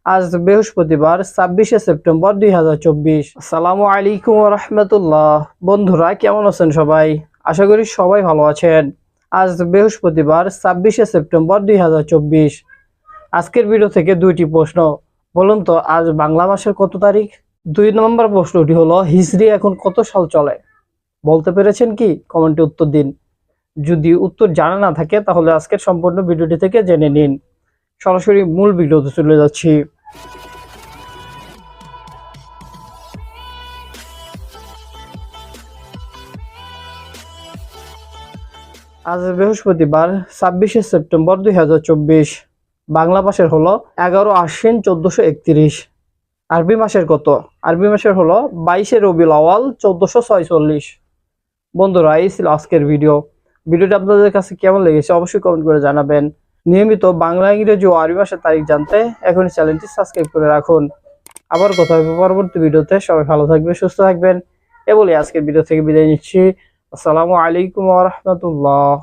আজ বৃহস্পতিবার ২৬শে সেপ্টেম্বর ২০২৪। আসসালামু আলাইকুম ওয়া রাহমাতুল্লাহ। বন্ধুরা কেমন আছেন সবাই? আশা করি সবাই ভালো আছেন। আজ বৃহস্পতিবার ২৬শে সেপ্টেম্বর ২০২৪। আজকের ভিডিও থেকে দুইটি প্রশ্ন। বলুন তো আজ বাংলা মাসের কত তারিখ? ২ নম্বর প্রশ্নটি হলো হিজরি এখন কত সাল চলে? বলতে পেরেছেন কি? কমেন্টে উত্তর দিন। যদি উত্তর জানা না থাকে তাহলে আজকের সম্পূর্ণ ভিডিওটি থেকে জেনে নিন। সরাসরি মূল ভিডিওতে চলে যাচ্ছি। আজ বৃহস্পতিবার ২৬শে সেপ্টেম্বর ২০২৪। বাংলা মাসের হলো ১১ আশ্বিন ১৪৩১। আরবি মাসের কত? আরবি মাসের হলো ২২শে রবিউল আউয়াল ১৪৪৬। বন্ধুরা এই ছিল আজকের ভিডিওটি আপনাদের কাছে কেমন লেগেছে অবশ্যই কমেন্ট করে জানাবেন। নিয়মিত বাংলা, ইংরেজি ও আরবি ভাষার তারিখ জানতে এখনই চ্যানেলটি সাবস্ক্রাইব করে রাখুন। আবার কথা হবে পরবর্তী ভিডিওতে। সবাই ভালো থাকবেন, সুস্থ থাকবেন। এ বলে আজকের ভিডিও থেকে বিদায় নিচ্ছি। আসসালামু আলাইকুম ওয়া রাহমাতুল্লাহ।